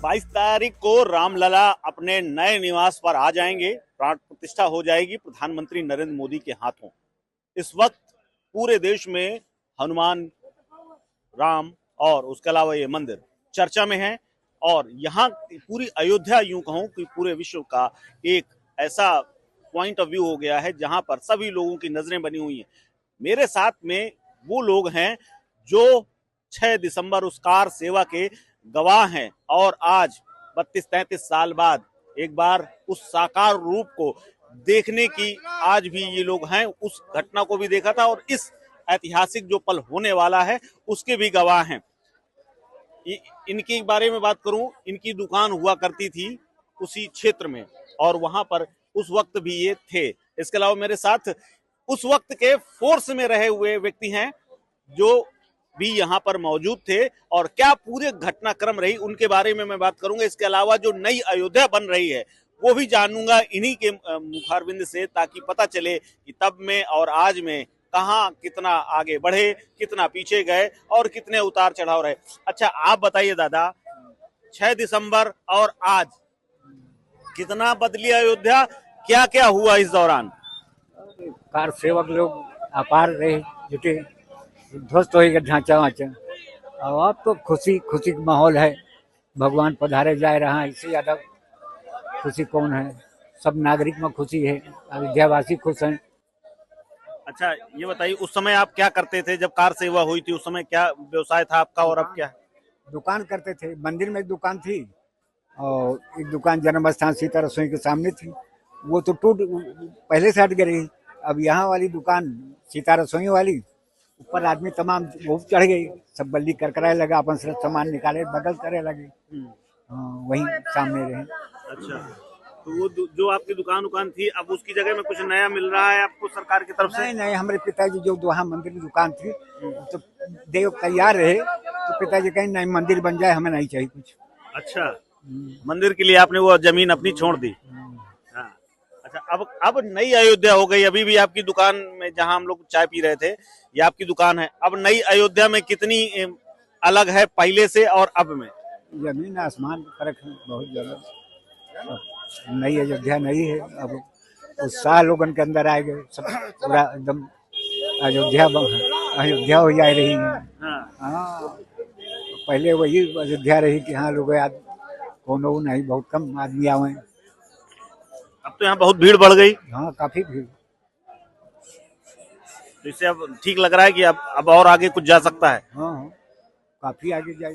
22 तारीख को रामलला अपने नए निवास पर आ जाएंगे। प्राण प्रतिष्ठा हो जाएगी प्रधानमंत्री नरेंद्र मोदी के हाथों। इस वक्त पूरे देश में हनुमान, राम और उसके अलावा ये मंदिर चर्चा में है और यहाँ पूरी अयोध्या, यूं कहूं कि पूरे विश्व का एक ऐसा पॉइंट ऑफ व्यू हो गया है जहां पर सभी लोगों की नजरें बनी हुई हैं। मेरे साथ में वो लोग हैं जो 6 दिसंबर उस कार सेवा के गवाह हैं और आज 32-33 साल बाद एक बार उस साकार रूप को देखने की आज भी ये लोग हैं। उस घटना को भी देखा था और इस ऐतिहासिक जो पल होने वाला है उसके भी गवाह हैं। इनके बारे में बात करूं, इनकी दुकान हुआ करती थी उसी क्षेत्र में और वहां पर उस वक्त भी ये थे। इसके अलावा मेरे साथ उस वक्त के फोर्स में रहे हुए व्यक्ति हैं जो भी यहाँ पर मौजूद थे और क्या पूरे घटनाक्रम रही उनके बारे में मैं बात करूंगा। इसके अलावा जो नई अयोध्या बन रही है वो भी जानूंगा इन्हीं के मुखारबिंद से, ताकि पता चले कि तब में और आज में कहाँ कितना आगे बढ़े, कितना पीछे गए और कितने उतार चढ़ाव रहे। अच्छा, आप बताइए दादा, 6 दिसंबर और आज कितना बदली अयोध्या, क्या क्या हुआ इस दौरान? कार सेवक लोग अपार रहे, जुटे, ध्वस्त हो गया ढांचा वाचा। और अब तो खुशी खुशी का माहौल है। भगवान पधारे जा रहा है, इससे ज्यादा खुशी कौन है। सब नागरिक में खुशी है, अयोध्यावासी खुश हैं। अच्छा, ये बताइए उस समय आप क्या करते थे जब कार सेवा हुई थी? उस समय क्या व्यवसाय था आपका और अब क्या है? दुकान करते थे, मंदिर में एक दुकान थी और एक दुकान जन्म स्थान सीता रसोई के सामने थी, वो तो टूट पहले से हट गई। अब यहाँ वाली दुकान सीता रसोई वाली, ऊपर आदमी तमाम वो चढ़ गई, सब बल्ली करकराए लगा, अपन से सामान निकाले बगल करे लगे। वहीं सामने रहे। अच्छा, तो वो जो आपकी दुकान थी अब उसकी जगह में कुछ नया मिल रहा है आपको सरकार की तरफ से? नहीं नहीं, हमारे पिताजी जो वहाँ मंदिर की दुकान थी तो देव तैयार रहे, तो पिताजी कहीं नहीं मंदिर बन जाए, हमें नहीं चाहिए कुछ। अच्छा, मंदिर के लिए आपने वो जमीन अपनी छोड़ दी? हाँ। अच्छा, अब नई अयोध्या हो गई। अभी भी आपकी दुकान में जहां हम लोग चाय पी रहे थे, ये आपकी दुकान है। अब नई अयोध्या में कितनी अलग है पहले से और अब में? जमीन आसमान का फर्क है बहुत ज्यादा। नई अयोध्या नहीं है, अब उत्साह लोगन के अंदर आ गए, सब पूरा एकदम अयोध्या अयोध्या हो जा रही है। हाँ, पहले वही अयोध्या रही कि हाँ लोग कोनो नहीं, बहुत कम आदमी आवे। अब तो यहाँ बहुत भीड़ बढ़ गई। हाँ, काफी भीड़। तो इससे अब ठीक लग रहा है कि अब और आगे कुछ जा सकता है। हाँ, काफी आगे जा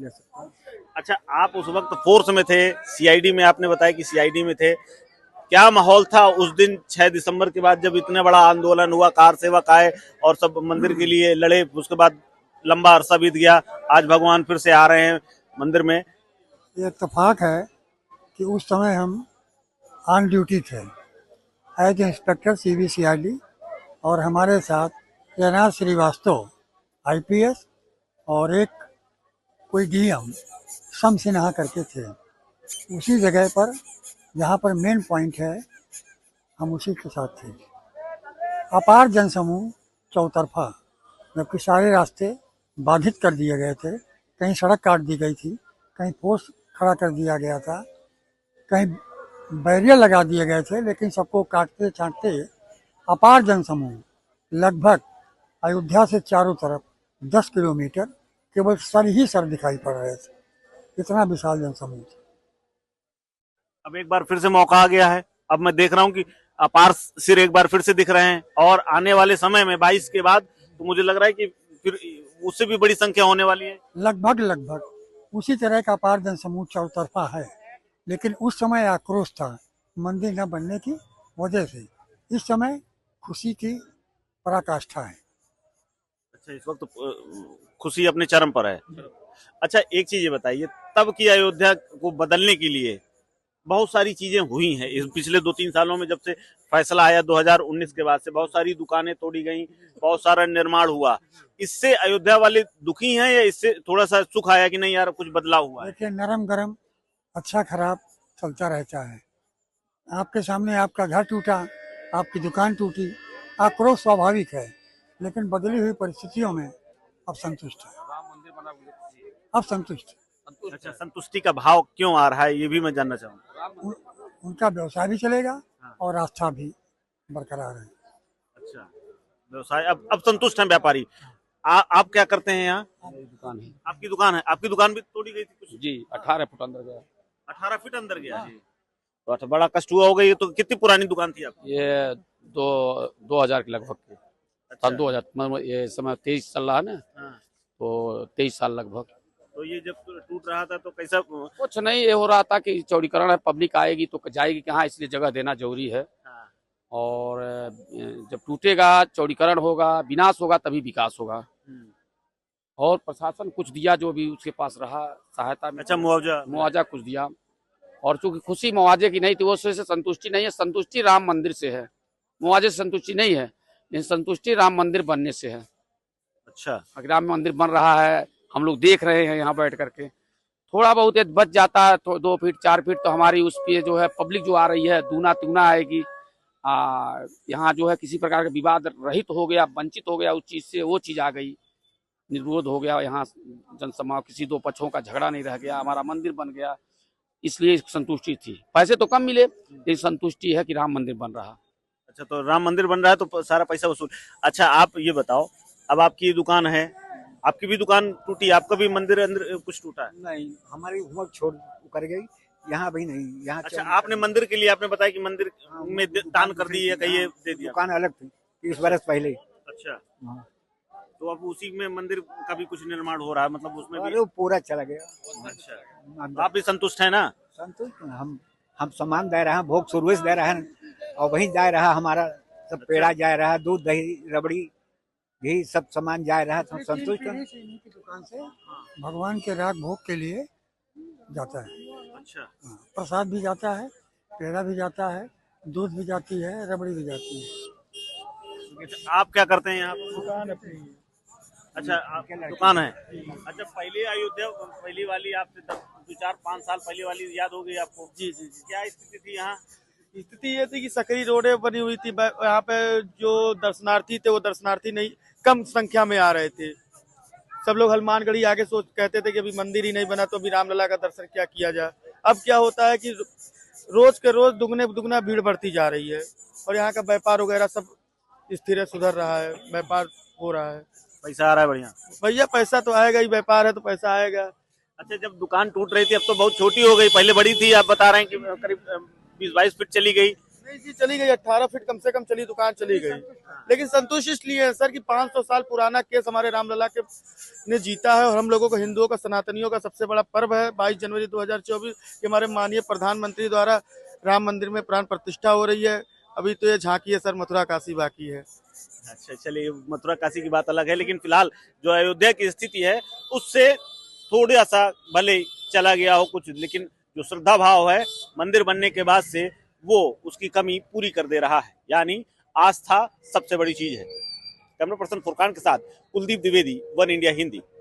सकता है। अच्छा, आप उस वक्त फोर्स में थे, सीआईडी में, आपने बताया कि सीआईडी में थे। क्या माहौल था उस दिन 6 दिसंबर के बाद जब इतने बड़ा आंदोलन हुआ, कार सेवक आए और सब मंदिर के लिए लड़े, उसके बाद लंबा अरसा बीत गया, आज भगवान फिर से आ रहे हैं मंदिर में? ये इत्तेफाक है कि उस समय हम ऑन ड्यूटी थे एज इंस्पेक्टर CBCID और हमारे साथ एनआर श्रीवास्तव IPS और एक कोई DM शम सिन्हा करके थे। उसी जगह पर जहाँ पर मेन पॉइंट है, हम उसी के साथ थे। अपार जनसमूह चौतरफा, जबकि सारे रास्ते बाधित कर दिए गए थे। कहीं सड़क काट दी गई थी, कहीं पोस्ट खड़ा कर दिया गया था, कहीं बैरियर लगा दिए गए थे, लेकिन सबको काटते छांटते अपार जनसमूह लगभग अयोध्या से चारों तरफ 10 किलोमीटर केवल सर ही सर दिखाई पड़ रहे थे। इतना विशाल जनसमूह था। अब एक बार फिर से मौका आ गया है। अब मैं देख रहा हूँ कि अपार सिर एक बार फिर से दिख रहे हैं और आने वाले समय में 22 के बाद तो मुझे लग रहा है कि फिर उससे भी बड़ी संख्या होने वाली है। लगभग उसी तरह का अपार जनसमूह चौतरफा है, लेकिन उस समय आक्रोश था मंदिर न बनने की वजह से। इस समय खुशी की पराकाष्ठा है। अच्छा, इस वक्त तो खुशी अपने चरम पर है। अच्छा, एक चीज ये बताइए, तब की अयोध्या को बदलने के लिए बहुत सारी चीजें हुई हैं इस पिछले 2-3 सालों में। जब से फैसला आया 2019 के बाद से बहुत सारी दुकानें तोड़ी गई, बहुत सारा निर्माण हुआ। इससे अयोध्या वाले दुखी हैं या इससे थोड़ा सा सुख आया कि नहीं यार कुछ बदलाव हुआ है? देखिए, नरम गरम अच्छा खराब चलता रहता है। आपके सामने आपका घर टूटा, आपकी दुकान टूटी, आक्रोश स्वाभाविक है, लेकिन बदली हुई परिस्थितियों में अब संतुष्ट है। अब संतुष्ट है। संतुष्ट अच्छा, है। संतुष्टि का भाव क्यों आ रहा है, ये भी मैं जानना चाहूंगा। राम मंदिर उनका व्यवसाय भी चलेगा हाँ। और आस्था भी बरकरार है। अच्छा, व्यवसाय अब संतुष्ट हैं व्यापारी। आप क्या करते हैं यहाँ? मेरी दुकान है आपकी दुकान है, आपकी दुकान भी तोड़ी गई थी कुछ? जी, 18 फुट अंदर गया। 18 फीट अंदर गया जी। तो अच्छा, बड़ा कष्ट हुआ होगा। ये तो कितनी पुरानी दुकान थी आपकी? ये 2000 के लगभग के अच्छा, सन 2000 मतलब ये समय 23 चल रहा है ना, हाँ। तो 23 साल लगभग। तो ये जब टूट रहा था तो कैसा? कुछ नहीं, ये हो रहा था कि चौड़ीकरण है, पब्लिक आएगी तो जाएगी कहाँ, इसलिए जगह देना जरूरी है। हाँ, और जब टूटेगा, चौड़ीकरण होगा, विनाश होगा, तभी विकास होगा। हम्म। और प्रशासन कुछ दिया, जो भी उसके पास रहा सहायता में। अच्छा, मुआवजा मुआवजा कुछ दिया। और चूंकि खुशी मुआवजे की नहीं थी, वो से संतुष्टि नहीं है। संतुष्टि राम मंदिर से है, मुआवजे से संतुष्टि नहीं है, लेकिन संतुष्टि राम मंदिर बनने से है। अच्छा, अगर राम मंदिर बन रहा है, हम लोग देख रहे हैं यहाँ बैठ करके। थोड़ा बहुत ये बच जाता है, 2 फीट 4 फीट, तो हमारी उस पे जो है पब्लिक जो आ रही है दूना तिगुना आएगी। यहाँ जो है किसी प्रकार का विवाद रहित हो गया, वंचित हो गया उस चीज से, वो चीज आ गई, निर्विरोध हो गया। यहाँ जनसमूह, किसी दो पक्षों का झगड़ा नहीं रह गया, हमारा मंदिर बन गया, इसलिए संतुष्टि थी। पैसे तो कम मिले, लेकिन संतुष्टि है कि राम मंदिर बन रहा। अच्छा, तो राम मंदिर बन रहा है तो सारा पैसा वसूल। अच्छा, आप ये बताओ, अब आपकी दुकान है, आपकी भी दुकान टूटी, आपका भी मंदिर अंदर कुछ टूटा है? नहीं, हमारी उम्र छोड़ कर गई, यहाँ भी नहीं। यहाँ अच्छा, आपने मंदिर के लिए आपने बताया कि मंदिर में दान कर दी है, कहीं ये दे दिया? दुकान अलग थी 30 बरस पहले। अच्छा, हाँ। तो अब उसी में मंदिर का भी कुछ निर्माण हो रहा है, मतलब उसमें भी? अरे वो पूरा चला गया। अच्छा, अंदर आप भी संतुष्ट है ना? संतुष्ट हैं हम सामान दे रहे हैं, भोग सुरवेश दे रहे हैं, और वहीं जा रहा हमारा सब पेड़ा जा रहा है, दूध दही रबड़ी घी सब सामान जा रहा है, तो हम संतुष्ट हैं। इन्हीं की दुकान से भगवान के राग भोग के लिए जाता है। अच्छा, हाँ, प्रसाद भी जाता है, पेड़ा भी जाता है, दूध भी जाती है, रबड़ी भी जाती है। आप क्या करते हैं यहाँ? दुकान अपनी। अच्छा, आप दुकान है। अच्छा, पहले अयोध्या पहली वाली आपसे 2-4-5 साल पहले वाली याद हो गई आपको? जी जी जी। क्या स्थिति थी यहाँ? स्थिति ये थी कि सकरी रोडें बनी हुई थी, यहाँ पे जो दर्शनार्थी थे वो दर्शनार्थी नहीं, कम संख्या में आ रहे थे। सब लोग हनुमानगढ़ी आगे सोच कहते थे कि अभी मंदिर ही नहीं बना तो अभी रामलला का दर्शन क्या किया जाए। अब क्या होता है कि रोज के रोज दुगना भीड़ बढ़ती जा रही है, और यहाँ का व्यापार वगैरह सब स्थिर है, सुधर रहा है, व्यापार हो रहा है। पैसा आ रहा है बढ़िया? भैया पैसा तो आएगा ही, व्यापार है तो पैसा आएगा। अच्छा, जब दुकान टूट रही थी अब तो बहुत छोटी हो गई, पहले बड़ी थी, आप बता रहे हैं कि करीब 20-22 फीट चली गई। नहीं जी, चली गई 18 फीट कम से कम चली, दुकान चली गई। लेकिन संतुष्ट इसलिए है सर कि 500 साल पुराना केस हमारे रामलला के ने जीता है, और हम लोगों को, हिंदुओं का, सनातनियों का सबसे बड़ा पर्व है 22 जनवरी 2024 कि हमारे माननीय प्रधानमंत्री द्वारा राम मंदिर में प्राण प्रतिष्ठा हो रही है। अभी तो ये झांकी है सर, मथुरा काशी बाकी है। अच्छा, चलिए, मथुरा काशी की बात अलग है, लेकिन फिलहाल जो अयोध्या की स्थिति है उससे थोड़ा सा भले चला गया हो कुछ, लेकिन जो श्रद्धा भाव है मंदिर बनने के बाद से वो उसकी कमी पूरी कर दे रहा है। यानी आस्था सबसे बड़ी चीज है। कैमरा पर्सन फुरकान के साथ कुलदीप द्विवेदी, वन इंडिया हिंदी।